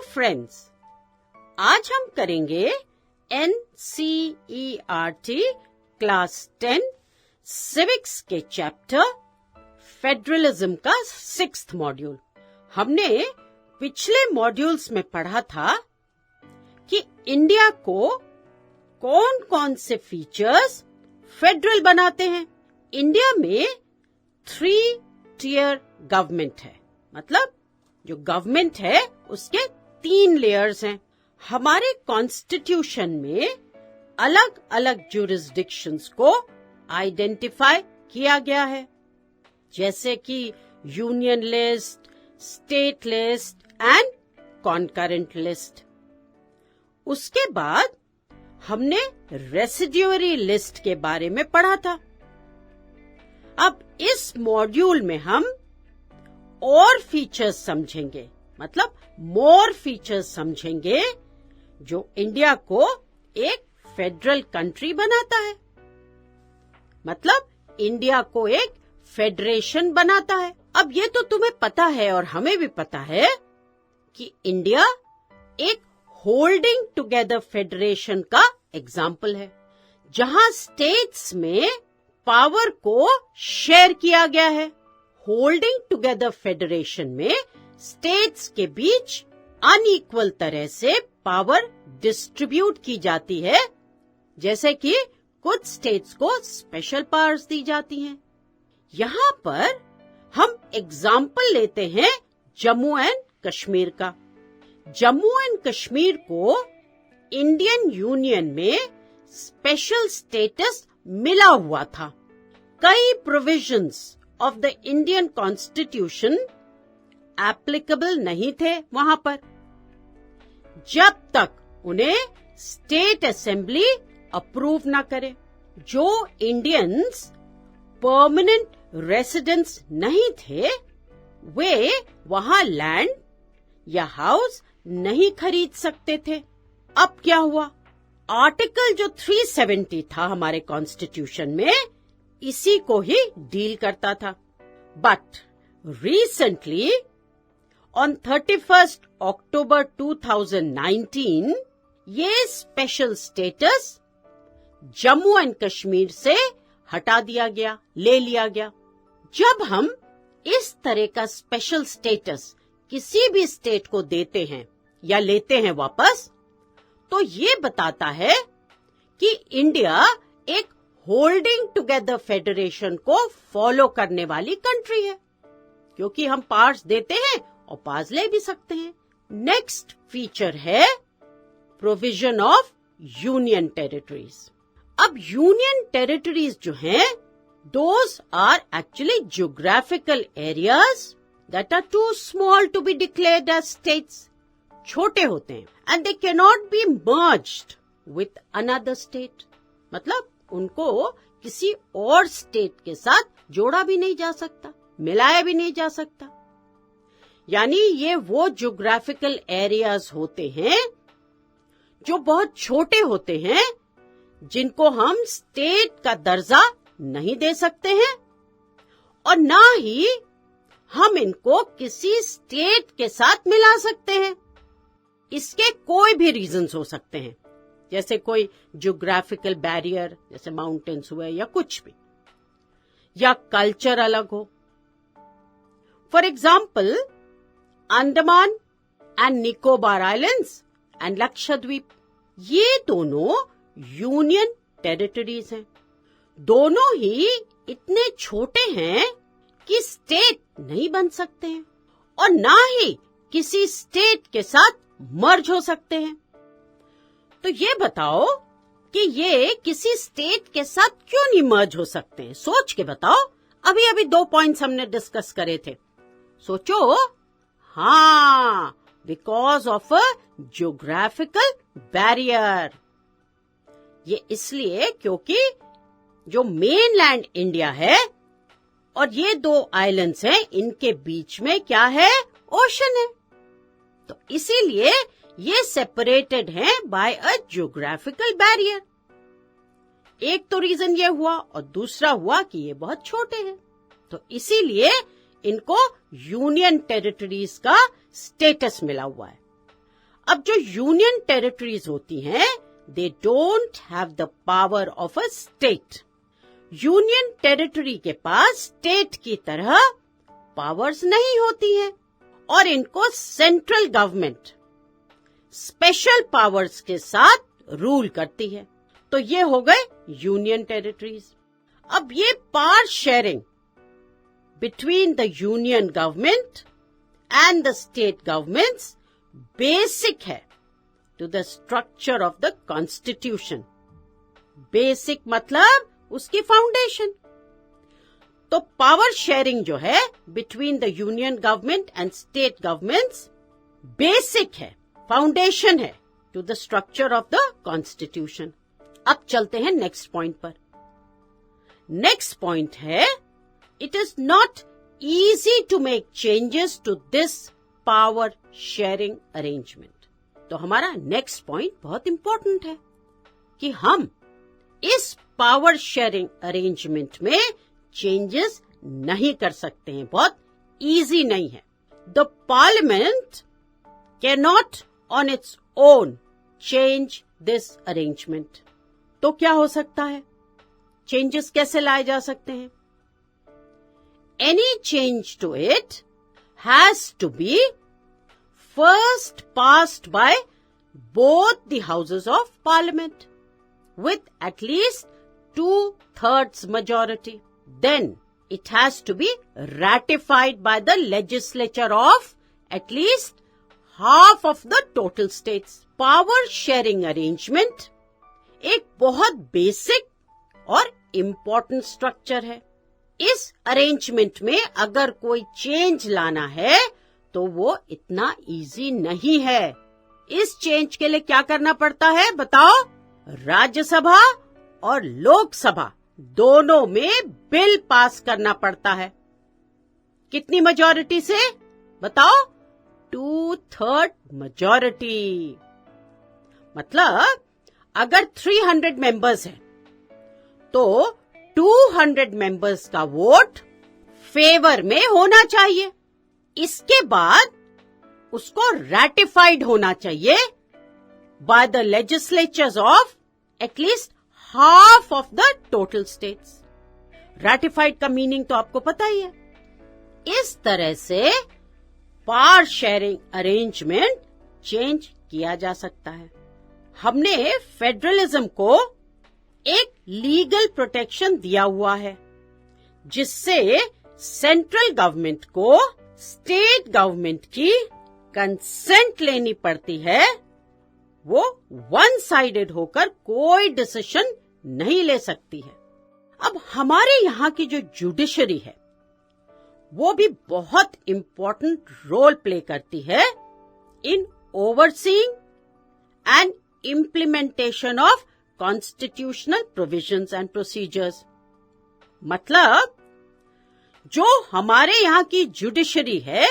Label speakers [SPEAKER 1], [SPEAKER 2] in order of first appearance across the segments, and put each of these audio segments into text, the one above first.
[SPEAKER 1] Friends, आज हम करेंगे NCERT क्लास 10 सिविक्स के चैप्टर फेडरलिज्म का 6th मॉड्यूल। हमने पिछले मॉड्यूल्स में पढ़ा था कि इंडिया को कौन कौन से फीचर्स फेडरल बनाते हैं। इंडिया में 3 टियर गवर्नमेंट है, मतलब जो गवर्नमेंट है उसके 3 लेयर्स हैं। हमारे कॉन्स्टिट्यूशन में अलग अलग ज्यूरिसडिक्शंस को आइडेंटिफाई किया गया है, जैसे कि union list, state list and concurrent list. उसके बाद हमने रेसिड्यूअरी लिस्ट के बारे में पढ़ा था। अब इस मॉड्यूल में हम और फीचर्स समझेंगे, मतलब मोर फीचर्स समझेंगे जो इंडिया को एक फेडरल कंट्री बनाता है, मतलब इंडिया को एक फेडरेशन बनाता है। अब ये तो तुम्हें पता है और हमें भी पता है कि इंडिया एक होल्डिंग टुगेदर फेडरेशन का एग्जाम्पल है, जहां स्टेट्स में पावर को शेयर किया गया है। होल्डिंग टुगेदर फेडरेशन में स्टेट्स के बीच अनइक्वल तरह से पावर डिस्ट्रीब्यूट की जाती है, जैसे कि कुछ स्टेट्स को स्पेशल पावर्स दी जाती हैं। यहाँ पर हम एग्जाम्पल लेते हैं जम्मू एंड कश्मीर का। जम्मू एंड कश्मीर को इंडियन यूनियन में स्पेशल स्टेटस मिला हुआ था। कई provisions of the Indian constitution applicable नहीं थे वहां पर, जब तक उन्हें स्टेट असेंबली अप्रूव न करे। जो इंडियंस परमानेंट रेसिडेंट्स नहीं थे, वे वहां लैंड या हाउस नहीं खरीद सकते थे। अब क्या हुआ? आर्टिकल जो 370 था हमारे कॉन्स्टिट्यूशन में, इसी को ही डील करता था। बट रिसेंटली ऑन 31 अक्टूबर 2019 ये special status Jammu and Kashmir से हटा दिया गया, ले लिया गया। जब हम इस तरह का स्पेशल स्टेटस किसी भी स्टेट को देते हैं या लेते हैं वापस, तो ये बताता है कि इंडिया एक होल्डिंग टुगेदर फेडरेशन को फॉलो करने वाली कंट्री है, क्योंकि हम पावर्स देते हैं और पावर्स ले भी सकते हैं। नेक्स्ट फीचर है प्रोविजन ऑफ यूनियन टेरिटरीज। अब यूनियन टेरिटरीज जो हैं, those are actually geographical areas that are too small to be declared as states. छोटे होते हैं and they can not be merged with another state, मतलब उनको किसी और स्टेट के साथ जोड़ा भी नहीं जा सकता, मिलाया भी नहीं जा सकता। यानी ये वो ज्योग्राफिकल एरियाज होते हैं जो बहुत छोटे होते हैं, जिनको हम स्टेट का दर्जा नहीं दे सकते हैं, और ना ही हम इनको किसी स्टेट के साथ मिला सकते हैं। इसके कोई भी रीजंस हो सकते हैं, जैसे कोई ज्योग्राफिकल बैरियर, जैसे माउंटेन्स हुए या कुछ भी, या कल्चर अलग हो। For example, Andaman and Nicobar islands and Lakshadweep, ये दोनों यूनियन टेरिटरीज हैं। दोनों ही इतने छोटे हैं कि स्टेट नहीं बन सकते हैं, और ना ही किसी स्टेट के साथ मर्ज हो सकते हैं। तो ये बताओ कि ये किसी स्टेट के साथ क्यों नहीं मर्ज हो सकते हैं? सोच के बताओ। अभी अभी 2 पॉइंट्स हमने डिस्कस करे थे, सोचो। हाँ, because of a geographical barrier. ये इसलिए क्योंकि जो मेनलैंड इंडिया है और ये 2 आइलैंड्स हैं, इनके बीच में क्या है? ओशन है। तो इसीलिए ये सेपरेटेड हैं बाय अ ज्योग्राफिकल बैरियर। एक तो रीजन ये हुआ, और दूसरा हुआ कि ये बहुत छोटे हैं, तो इसीलिए इनको यूनियन टेरिटरीज का स्टेटस मिला हुआ है। अब जो यूनियन टेरिटरीज होती हैं, they don't have the power of a state. Union territory के पास स्टेट की तरह पावर्स नहीं होती हैं और इनको सेंट्रल गवर्नमेंट स्पेशल पावर्स के साथ रूल करती है। तो ये हो गए यूनियन टेरिटरीज। अब ये power sharing between the union government and the state governments basic है to the structure of the constitution. Basic मतलब उसकी फाउंडेशन। तो पावर शेयरिंग जो है between the union government and state governments basic है, foundation है to the structure of the constitution. अब चलते हैं नेक्स्ट पॉइंट पर। नेक्स्ट पॉइंट है, it is not easy to make changes to this power sharing arrangement. तो हमारा next point बहुत इंपॉर्टेंट है कि हम इस पावर शेयरिंग अरेंजमेंट में चेंजेस नहीं कर सकते हैं, बहुत इजी नहीं है। The parliament can not on its own change this arrangement. तो क्या हो सकता है, चेंजेस कैसे लाए जा सकते हैं? Any change to it has to be first passed by both the houses of parliament with at least 2/3 majority. Then it has to be ratified by the legislature of at least half of the total states. Power sharing arrangement एक बहुत basic और important structure है। इस arrangement में अगर कोई change लाना है तो वो इतना इजी नहीं है। इस चेंज के लिए क्या करना पड़ता है बताओ? राज्यसभा और लोकसभा दोनों में बिल पास करना पड़ता है। कितनी मेजॉरिटी से बताओ? 2/3 मेजॉरिटी। मतलब अगर 300 मेंबर्स हैं तो 200 मेंबर्स का वोट फेवर में होना चाहिए। इसके बाद उसको रैटिफाइड होना चाहिए by the legislatures of at least half of the total states. Ratified का मीनिंग तो आपको पता ही है। इस तरह से पावर शेयरिंग अरेंजमेंट चेंज किया जा सकता है। हमने फेडरलिज्म को एक लीगल प्रोटेक्शन दिया हुआ है जिससे सेंट्रल गवर्नमेंट को स्टेट गवर्नमेंट की कंसेंट लेनी पड़ती है। वो वन साइडेड होकर कोई डिसीजन नहीं ले सकती है। अब हमारे यहाँ की जो जुडिशरी है वो भी बहुत इंपॉर्टेंट रोल प्ले करती है in overseeing and implementation of constitutional provisions and procedures. मतलब जो हमारे यहाँ की जुडिशरी है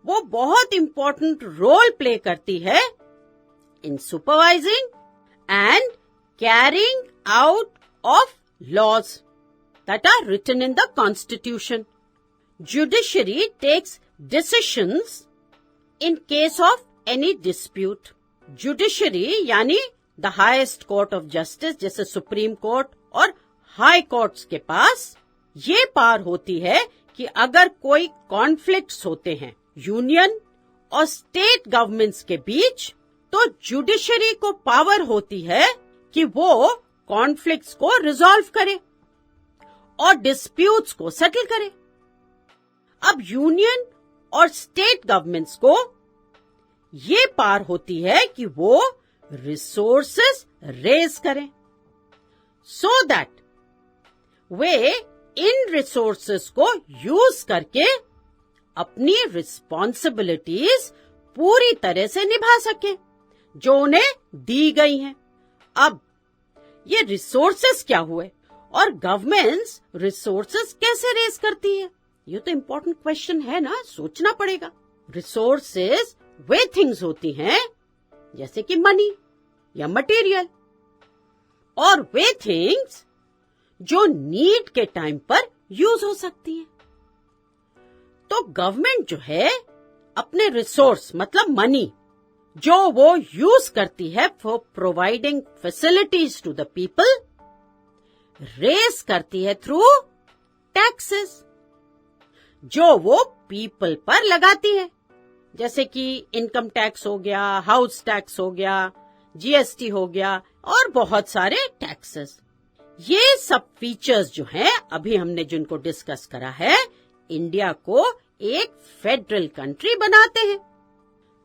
[SPEAKER 1] वो बहुत इंपॉर्टेंट रोल प्ले करती है in supervising and carrying out of laws that are written in the Constitution. Judiciary takes decisions in case of any dispute. Judiciary यानी the highest court of justice जैसे supreme court और high courts के पास ये power होती है कि अगर कोई कॉन्फ्लिक्ट्स होते हैं यूनियन और स्टेट गवर्नमेंट्स के बीच तो जुडिशरी को पावर होती है कि वो कॉन्फ्लिक्ट्स को रिजॉल्व करे और डिस्प्यूट्स को सेटल करे। अब यूनियन और स्टेट गवर्नमेंट्स को ये पावर होती है कि वो रिसोर्सेस रेज करें so that way in resources को यूज करके अपनी रिस्पॉन्सिबिलिटीज पूरी तरह से निभा सके जो उन्हें दी गई हैं। अब ये रिसोर्सेस क्या हुए और गवर्नमेंट्स रिसोर्सेस कैसे रेज करती है? ये तो इम्पोर्टेंट क्वेश्चन है ना, सोचना पड़ेगा। रिसोर्सेस वे थिंग्स होती हैं जैसे कि मनी या मटेरियल, और वे थिंग्स जो नीड के टाइम पर यूज हो सकती हैं। तो गवर्नमेंट जो है अपने रिसोर्स मतलब मनी जो वो यूज करती है for providing facilities to the people, raise करती है थ्रू टैक्सेस, जो वो पीपल पर लगाती है, जैसे कि इनकम टैक्स हो गया, हाउस टैक्स हो गया, जीएसटी हो गया और बहुत सारे टैक्सेस। ये सब फीचर्स जो हैं अभी हमने जिनको डिस्कस करा है, इंडिया को एक फेडरल कंट्री बनाते हैं।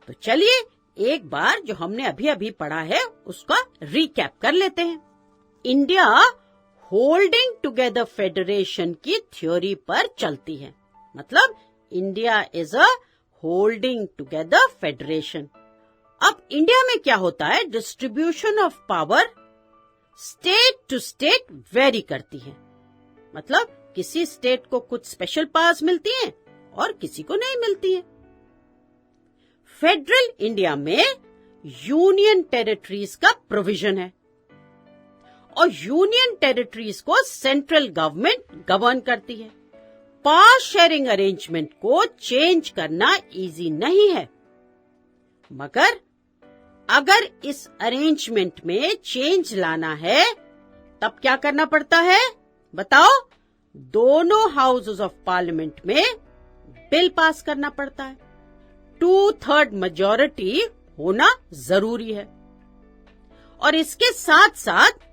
[SPEAKER 1] तो चलिए एक बार जो हमने अभी अभी पढ़ा है उसका रिकैप कर लेते हैं। इंडिया होल्डिंग टुगेदर फेडरेशन की थ्योरी पर चलती है, मतलब India is a holding together federation. अब इंडिया में क्या होता है, distribution of power state to state vary करती है, मतलब किसी स्टेट को कुछ स्पेशल पावर्स मिलती हैं और किसी को नहीं मिलती है। फेडरल इंडिया में यूनियन टेरिटरीज का प्रोविजन है और यूनियन टेरिटरीज को सेंट्रल गवर्नमेंट गवर्न करती है। पावर शेयरिंग अरेंजमेंट को चेंज करना इजी नहीं है, मगर अगर इस अरेंजमेंट में चेंज लाना है तब क्या करना पड़ता है बताओ? दोनों हाउसेस ऑफ पार्लियामेंट में बिल पास करना पड़ता है। 2/3 मेजॉरिटी होना जरूरी है और इसके साथ साथ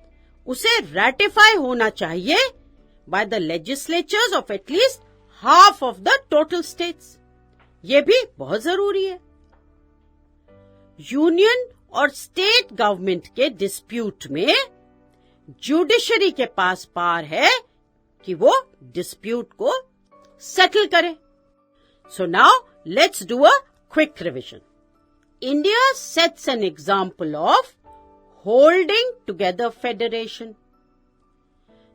[SPEAKER 1] उसे रैटिफाई होना चाहिए by the legislatures of at least half of the total states. ये भी बहुत जरूरी है। यूनियन और स्टेट गवर्नमेंट के डिस्प्यूट में जुडिशरी के पास पावर है कि वो डिस्प्यूट को सेटल करे। So now let's do a quick revision. India sets an example of holding together federation.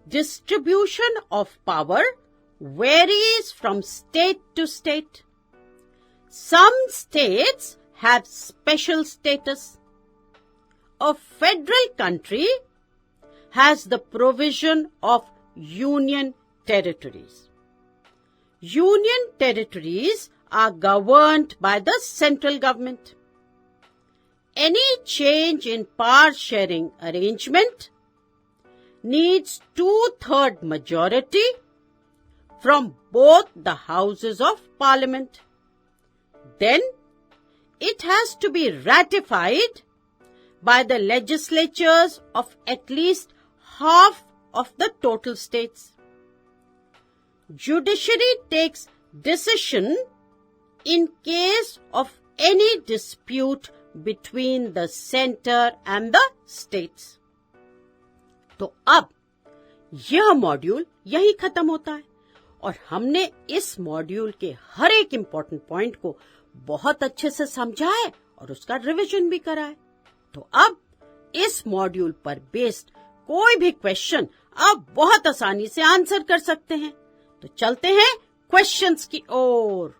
[SPEAKER 1] Distribution of power varies from state to state. Some states have special status. A federal country has the provision of union territories. Union territories are governed by the central government. Any change in power sharing arrangement needs 2/3 majority from both the houses of parliament. Then it has to be ratified by the legislatures of at least half of the total states. Judiciary takes decision in case of any dispute between the center and the states. तो अब यह module यही खत्म होता है और हमने इस मॉड्यूल के हर एक इम्पोर्टेंट पॉइंट को बहुत अच्छे से समझा है और उसका रिवीजन भी करा है। तो अब इस मॉड्यूल पर बेस्ड कोई भी क्वेश्चन आप बहुत आसानी से आंसर कर सकते हैं। तो चलते हैं क्वेश्चंस की ओर।